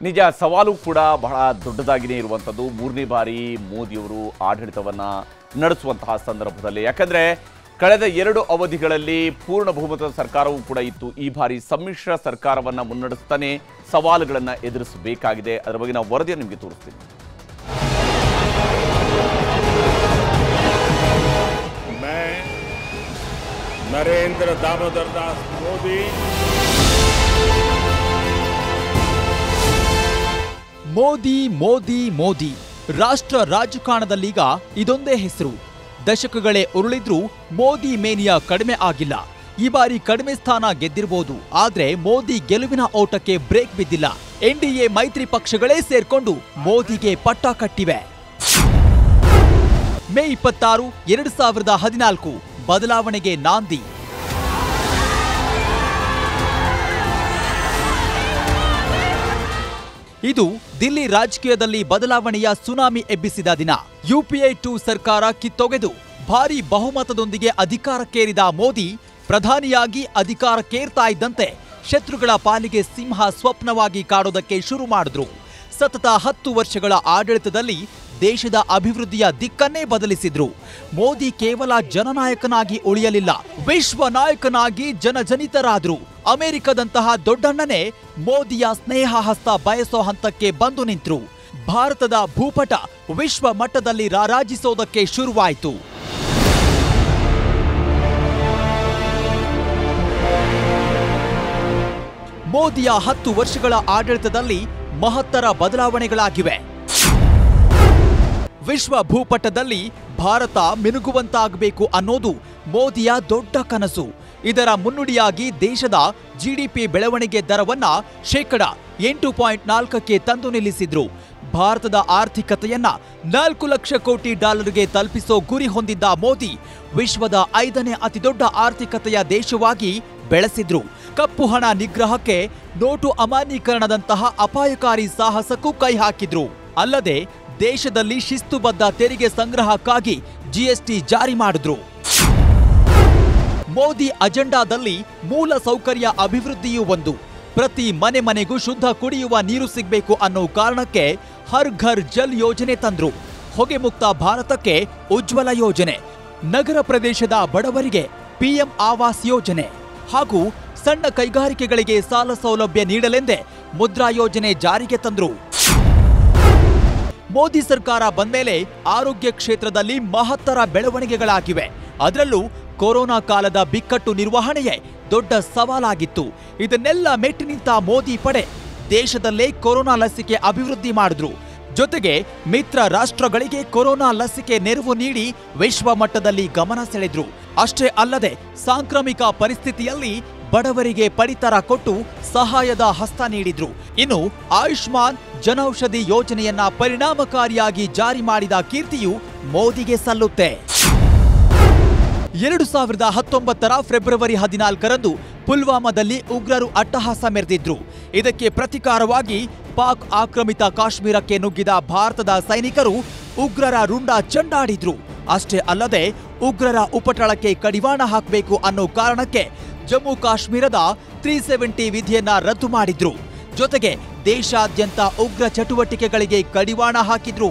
ನಿಜ ಸವಾಲು ಕೂಡ ಬಹಳ ದೊಡ್ಡದಾಗಿನೇ ಇರುವಂಥದ್ದು. ಮೂರನೇ ಬಾರಿ ಮೋದಿಯವರು ಆಡಳಿತವನ್ನು ನಡೆಸುವಂತಹ ಸಂದರ್ಭದಲ್ಲಿ, ಯಾಕಂದರೆ ಕಳೆದ 2 ಅವಧಿಗಳಲ್ಲಿ ಪೂರ್ಣ ಬಹುಮತದ ಸರ್ಕಾರವೂ ಕೂಡ ಇತ್ತು. ಈ ಬಾರಿ ಸಮ್ಮಿಶ್ರ ಸರ್ಕಾರವನ್ನು ಮುನ್ನಡೆಸ್ತಾನೆ ಸವಾಲುಗಳನ್ನು ಎದುರಿಸಬೇಕಾಗಿದೆ. ಅದರ ಬಗ್ಗೆ ನಾವು ವರದಿಯನ್ನು ನಿಮಗೆ ತೋರಿಸ್ತೀನಿ. ನರೇಂದ್ರ ದಾಮೋದರ್ ದಾಸ್ ಮೋದಿ ಮೋದಿ ಮೋದಿ ರಾಷ್ಟ್ರ ರಾಜಕಾರಣದಲ್ಲೀಗ ಇದೊಂದೇ ಹೆಸರು. ದಶಕಗಳೇ ಉರುಳಿದ್ರೂ ಮೋದಿ ಮೇನಿಯಾ ಕಡಿಮೆ ಆಗಿಲ್ಲ. ಈ ಬಾರಿ ಕಡಿಮೆ ಸ್ಥಾನ ಗೆದ್ದಿರಬಹುದು, ಆದ್ರೆ ಮೋದಿ ಗೆಲುವಿನ ಓಟಕ್ಕೆ ಬ್ರೇಕ್ ಬಿದ್ದಿಲ್ಲ. ಎನ್ಡಿಎ ಮೈತ್ರಿ ಪಕ್ಷಗಳೇ ಸೇರ್ಕೊಂಡು ಮೋದಿಗೆ ಪಟ್ಟ ಕಟ್ಟಿವೆ. ಮೇ 26, 2014 ಬದಲಾವಣೆಗೆ ನಾಂದಿ. ಇದು ದಿಲ್ಲಿ ರಾಜಕೀಯದಲ್ಲಿ ಬದಲಾವಣೆಯ ಸುನಾಮಿ ಎಬ್ಬಿಸಿದ ದಿನ. ಯುಪಿಎ 2 ಸರ್ಕಾರ ಕಿತ್ತೊಗೆದು ಭಾರೀ ಬಹುಮತದೊಂದಿಗೆ ಅಧಿಕಾರಕ್ಕೇರಿದ ಮೋದಿ ಪ್ರಧಾನಿಯಾಗಿ ಅಧಿಕಾರಕ್ಕೇರ್ತಾ ಇದ್ದಂತೆ ಶತ್ರುಗಳ ಪಾಲಿಗೆ ಸಿಂಹ ಸ್ವಪ್ನವಾಗಿ ಕಾಡೋದಕ್ಕೆ ಶುರು ಮಾಡಿದ್ರು. ಸತತ 10 ವರ್ಷಗಳ ಆಡಳಿತದಲ್ಲಿ ದೇಶದ ಅಭಿವೃದ್ಧಿಯ ದಿಕ್ಕನ್ನೇ ಬದಲಿಸಿದ್ರು. ಮೋದಿ ಕೇವಲ ಜನನಾಯಕನಾಗಿ ಉಳಿಯಲಿಲ್ಲ, ವಿಶ್ವ ನಾಯಕನಾಗಿ ಜನಜನಿತರಾದ್ರು. ಅಮೆರಿಕದಂತಹ ದೊಡ್ಡಣ್ಣನೇ ಮೋದಿಯ ಸ್ನೇಹ ಹಸ್ತ ಬಯಸೋ ಹಂತಕ್ಕೆ ಬಂದು ನಿಂತರು. ಭಾರತದ ಭೂಪಟ ವಿಶ್ವ ಮಟ್ಟದಲ್ಲಿ ರಾರಾಜಿಸೋದಕ್ಕೆ ಶುರುವಾಯಿತು. ಮೋದಿಯ 10 ವರ್ಷಗಳ ಆಡಳಿತದಲ್ಲಿ ಮಹತ್ತರ ಬದಲಾವಣೆಗಳಾಗಿವೆ. ವಿಶ್ವ ಭೂಪಟದಲ್ಲಿ ಭಾರತ ಮಿನುಗುವಂತಾಗಬೇಕು ಅನ್ನೋದು ಮೋದಿಯ ದೊಡ್ಡ ಕನಸು. ಇದರ ಮುನ್ನುಡಿಯಾಗಿ ದೇಶದ ಜಿಡಿಪಿ ಬೆಳವಣಿಗೆ ದರವನ್ನ %8.4ಕ್ಕೆ ತಂದು ನಿಲ್ಲಿಸಿದ್ರು. ಭಾರತದ ಆರ್ಥಿಕತೆಯನ್ನ $4 ಲಕ್ಷ ಕೋಟಿ ತಲುಪಿಸೋ ಗುರಿ ಹೊಂದಿದ್ದ ಮೋದಿ ವಿಶ್ವದ 5ನೇ ಅತಿದೊಡ್ಡ ಆರ್ಥಿಕತೆಯ ದೇಶವಾಗಿ ಬೆಳೆಸಿದ್ರು. ಕಪ್ಪು ಹಣ ನಿಗ್ರಹಕ್ಕೆ ನೋಟು ಅಮಾನ್ಯೀಕರಣದಂತಹ ಅಪಾಯಕಾರಿ ಸಾಹಸಕ್ಕೂ ಕೈ ಹಾಕಿದ್ರು. ಅಲ್ಲದೆ ದೇಶದಲ್ಲಿ ಶಿಸ್ತುಬದ್ಧ ತೆರಿಗೆ ಸಂಗ್ರಹಕ್ಕಾಗಿ ಜಿಎಸ್ಟಿ ಜಾರಿ ಮಾಡಿದ್ರು. ಮೋದಿ ಅಜೆಂಡಾದಲ್ಲಿ ಮೂಲ ಸೌಕರ್ಯ ಅಭಿವೃದ್ಧಿಯೂ ಒಂದು. ಪ್ರತಿ ಮನೆಗೂ ಶುದ್ಧ ಕುಡಿಯುವ ನೀರು ಸಿಗಬೇಕು ಅನ್ನೋ ಕಾರಣಕ್ಕೆ ಹರ್ ಘರ್ ಜಲ್ ಯೋಜನೆ ತಂದ್ರು. ಹೊಗೆ ಮುಕ್ತ ಭಾರತಕ್ಕೆ ಉಜ್ವಲ ಯೋಜನೆ, ನಗರ ಪ್ರದೇಶದ ಬಡವರಿಗೆ ಪಿಎಂ ಆವಾಸ್ ಯೋಜನೆ ಹಾಗೂ ಸಣ್ಣ ಕೈಗಾರಿಕೆಗಳಿಗೆ ಸಾಲ ಸೌಲಭ್ಯ ನೀಡಲೆಂದೇ ಮುದ್ರಾ ಯೋಜನೆ ಜಾರಿಗೆ ತಂದ್ರು. ಮೋದಿ ಸರ್ಕಾರ ಬಂದ್ಮೇಲೆ ಆರೋಗ್ಯ ಕ್ಷೇತ್ರದಲ್ಲಿ ಮಹತ್ತರ ಬೆಳವಣಿಗೆಗಳಾಗಿವೆ. ಅದರಲ್ಲೂ ಕೊರೋನಾ ಕಾಲದ ಬಿಕ್ಕಟ್ಟು ನಿರ್ವಹಣೆಯೇ ದೊಡ್ಡ ಸವಾಲಾಗಿತ್ತು. ಇದನ್ನೆಲ್ಲ ಮೆಟ್ಟಿ ನಿಂತ ಮೋದಿ ಪಡೆ ದೇಶದಲ್ಲೇ ಕೊರೋನಾ ಲಸಿಕೆ ಅಭಿವೃದ್ಧಿ ಮಾಡಿದ್ರು. ಜೊತೆಗೆ ಮಿತ್ರ ರಾಷ್ಟ್ರಗಳಿಗೆ ಕೊರೋನಾ ಲಸಿಕೆ ನೆರವು ನೀಡಿ ವಿಶ್ವ ಮಟ್ಟದಲ್ಲಿ ಗಮನ ಸೆಳೆದ್ರು. ಅಷ್ಟೇ ಅಲ್ಲದೆ ಸಾಂಕ್ರಾಮಿಕ ಪರಿಸ್ಥಿತಿಯಲ್ಲಿ ಬಡವರಿಗೆ ಪಡಿತರ ಕೊಟ್ಟು ಸಹಾಯದ ಹಸ್ತ ನೀಡಿದ್ರು. ಇನ್ನು ಆಯುಷ್ಮಾನ್ ಜನೌಷಧಿ ಯೋಜನೆಯನ್ನ ಪರಿಣಾಮಕಾರಿಯಾಗಿ ಜಾರಿ ಮಾಡಿದ ಕೀರ್ತಿಯು ಮೋದಿಗೆ ಸಲ್ಲುತ್ತೆ. 2019 ಫೆಬ್ರವರಿ 14ರಂದು ಪುಲ್ವಾಮಾದಲ್ಲಿ ಉಗ್ರರು ಅಟ್ಟಹಾಸ ಮೆರೆದಿದ್ರು. ಇದಕ್ಕೆ ಪ್ರತಿಕಾರವಾಗಿ ಪಾಕ್ ಆಕ್ರಮಿತ ಕಾಶ್ಮೀರಕ್ಕೆ ನುಗ್ಗಿದ ಭಾರತದ ಸೈನಿಕರು ಉಗ್ರರ ರುಂಡ ಚೆಂಡಾಡಿದ್ರು. ಅಷ್ಟೇ ಅಲ್ಲದೆ ಉಗ್ರರ ಉಪಟಳಕ್ಕೆ ಕಡಿವಾಣ ಹಾಕಬೇಕು ಅನ್ನೋ ಕಾರಣಕ್ಕೆ ಜಮ್ಮು ಕಾಶ್ಮೀರದ 370 ವಿಧಿಯನ್ನ ರದ್ದು ಮಾಡಿದ್ರು. ಜೊತೆಗೆ ದೇಶಾದ್ಯಂತ ಉಗ್ರ ಚಟುವಟಿಕೆಗಳಿಗೆ ಕಡಿವಾಣ ಹಾಕಿದ್ರು.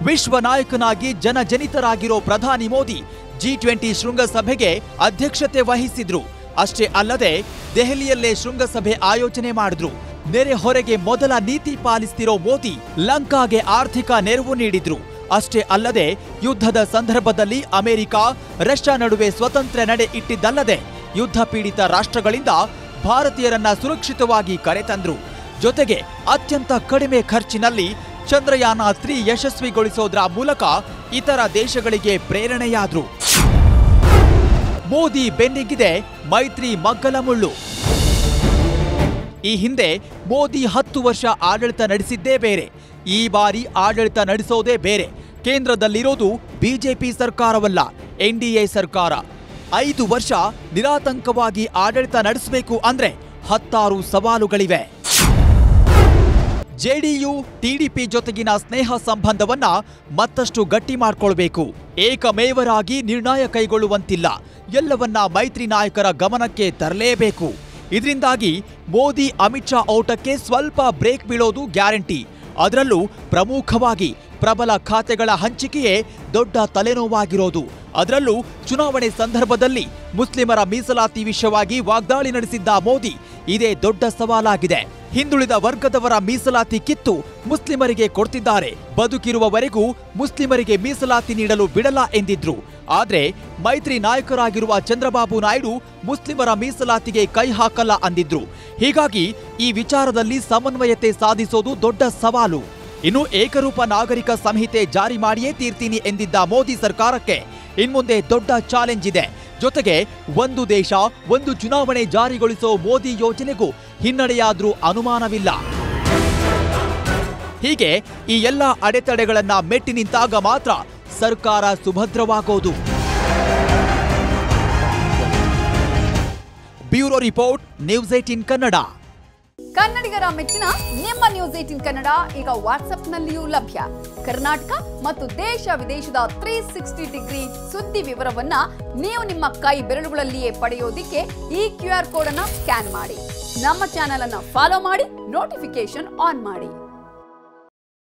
ವಿಶ್ವ ನಾಯಕನಾಗಿ ಜನಜನಿತರಾಗಿರೋ ಪ್ರಧಾನಿ ಮೋದಿ G20 ಶೃಂಗಸಭೆಗೆ ಅಧ್ಯಕ್ಷತೆ ವಹಿಸಿದ್ರು. ಅಷ್ಟೇ ಅಲ್ಲದೆ ದೆಹಲಿಯಲ್ಲೇ ಶೃಂಗಸಭೆ ಆಯೋಜನೆ ಮಾಡಿದ್ರು. ನೆರೆಹೊರೆಗೆ ಮೊದಲ ನೀತಿ ಪಾಲಿಸ್ತಿರೋ ಮೋದಿ ಲಂಕಾಗೆ ಆರ್ಥಿಕ ನೆರವು ನೀಡಿದ್ರು. ಅಷ್ಟೇ ಅಲ್ಲದೆ ಯುದ್ಧದ ಸಂದರ್ಭದಲ್ಲಿ ಅಮೆರಿಕ, ರಷ್ಯಾ ನಡುವೆ ಸ್ವತಂತ್ರ ನಡೆ ಇಟ್ಟಿದ್ದಲ್ಲದೆ ಯುದ್ಧ ಪೀಡಿತ ರಾಷ್ಟ್ರಗಳಿಂದ ಭಾರತೀಯರನ್ನ ಸುರಕ್ಷಿತವಾಗಿ ಕರೆತಂದ್ರು. ಜೊತೆಗೆ ಅತ್ಯಂತ ಕಡಿಮೆ ಖರ್ಚಿನಲ್ಲಿ ಚಂದ್ರಯಾನ 3 ಯಶಸ್ವಿಗೊಳಿಸೋದ್ರ ಮೂಲಕ ಇತರ ದೇಶಗಳಿಗೆ ಪ್ರೇರಣೆಯಾದ್ರು. ಮೋದಿ ಬೆನ್ನಿಗಿದೆ ಮೈತ್ರಿ ಮಗ್ಗಲ ಮುಳ್ಳು. ಈ ಹಿಂದೆ ಮೋದಿ 10 ವರ್ಷ ಆಡಳಿತ ನಡೆಸಿದ್ದೇ ಬೇರೆ, ಈ ಬಾರಿ ಆಡಳಿತ ನಡೆಸೋದೇ ಬೇರೆ. ಕೇಂದ್ರದಲ್ಲಿರೋದು ಬಿಜೆಪಿ ಸರ್ಕಾರವಲ್ಲ, ಎನ್ಡಿಎ ಸರ್ಕಾರ. 5 ವರ್ಷ ನಿರಾತಂಕವಾಗಿ ಆಡಳಿತ ನಡೆಸಬೇಕು ಅಂದ್ರೆ 10 ಸವಾಲುಗಳಿವೆ. ಜೆಡಿಯು ಟಿಡಿಪಿ ಜೊತೆಗಿನ ಸ್ನೇಹ ಸಂಬಂಧವನ್ನ ಮತ್ತಷ್ಟು ಗಟ್ಟಿ ಮಾಡಿಕೊಳ್ಳಬೇಕು. ಏಕಮೇವರಾಗಿ ನಿರ್ಣಯ ಕೈಗೊಳ್ಳುವಂತಿಲ್ಲ, ಎಲ್ಲವನ್ನ ಮೈತ್ರಿ ನಾಯಕರ ಗಮನಕ್ಕೆ ತರಲೇಬೇಕು. ಇದರಿಂದಾಗಿ ಮೋದಿ ಅಮಿತ್ ಶಾ ಓಟಕ್ಕೆ ಸ್ವಲ್ಪ ಬ್ರೇಕ್ ಬೀಳೋದು ಗ್ಯಾರಂಟಿ. ಅದರಲ್ಲೂ ಪ್ರಮುಖವಾಗಿ ಪ್ರಬಲ ಖಾತೆಗಳ ಹಂಚಿಕೆಯೇ ದೊಡ್ಡ ತಲೆನೋವಾಗಿರೋದು. ಅದರಲ್ಲೂ ಚುನಾವಣೆ ಸಂದರ್ಭದಲ್ಲಿ ಮುಸ್ಲಿಮರ ಮೀಸಲಾತಿ ವಿಷಯವಾಗಿ ವಾಗ್ದಾಳಿ ನಡೆಸಿದ್ದ ಮೋದಿ ಇದೇ ದೊಡ್ಡ ಸವಾಲಾಗಿದೆ. ಹಿಂದುಳಿದ ವರ್ಗದವರ ಮೀಸಲಾತಿ ಕಿತ್ತು ಮುಸ್ಲಿಮರಿಗೆ ಕೊಡ್ತಿದ್ದಾರೆ, ಬದುಕಿರುವವರೆಗೂ ಮುಸ್ಲಿಮರಿಗೆ ಮೀಸಲಾತಿ ನೀಡಲು ಬಿಡಲ್ಲ ಎಂದಿದ್ರು. ಆದ್ರೆ ಮೈತ್ರಿ ನಾಯಕರಾಗಿರುವ ಚಂದ್ರಬಾಬು ನಾಯ್ಡು ಮುಸ್ಲಿಮರ ಮೀಸಲಾತಿಗೆ ಕೈ ಹಾಕಲ್ಲ ಅಂದಿದ್ರು. ಹೀಗಾಗಿ ಈ ವಿಚಾರದಲ್ಲಿ ಸಮನ್ವಯತೆ ಸಾಧಿಸೋದು ದೊಡ್ಡ ಸವಾಲು. ಇನ್ನು ಏಕರೂಪ ನಾಗರಿಕ ಸಂಹಿತೆ ಜಾರಿ ಮಾಡಿಯೇ ತೀರ್ತೀನಿ ಎಂದಿದ್ದ ಮೋದಿ ಸರ್ಕಾರಕ್ಕೆ ಇನ್ಮುಂದೆ ದೊಡ್ಡ ಚಾಲೆಂಜ್ ಇದೆ. ಜೊತೆಗೆ ಒಂದು ದೇಶ ಒಂದು ಚುನಾವಣೆ ಜಾರಿಗೊಳಿಸೋ ಮೋದಿ ಯೋಜನೆಗೂ ಹಿನ್ನಡೆಯಾದ್ರೂ ಅನುಮಾನವಿಲ್ಲ. ಹೀಗೆ ಈ ಎಲ್ಲ ಅಡೆತಡೆಗಳನ್ನ ಮೆಟ್ಟಿ ನಿಂತಾಗ ಮಾತ್ರ ಸರ್ಕಾರ ಸುಭದ್ರವಾಗೋದು. Bureau report, news 18 Kannada. ಕನ್ನಡಿಗರ ಮೆಚ್ಚಿನ ನಿಮ್ಮ ನ್ಯೂಸ್ 18 ಕನ್ನಡ ಈಗ ವಾಟ್ಸ್ಆಪ್ನಲ್ಲಿಯೂ ಲಭ್ಯ. ಕರ್ನಾಟಕ ಮತ್ತು ದೇಶ ವಿದೇಶದ 360 ಡಿಗ್ರಿ ಸುದ್ದಿ ವಿವರವನ್ನ ನೀವು ನಿಮ್ಮ ಕೈ ಬೆರಳುಗಳಲ್ಲಿಯೇ ಪಡೆಯೋದಿಕ್ಕೆ ಈ QR ಕೋಡ್ ಅನ್ನ ಸ್ಕ್ಯಾನ್ ಮಾಡಿ. ನಮ್ಮ ಚಾನೆಲ್ ಅನ್ನ ಫಾಲೋ ಮಾಡಿ, ನೋಟಿಫಿಕೇಶನ್ ಆನ್ ಮಾಡಿ.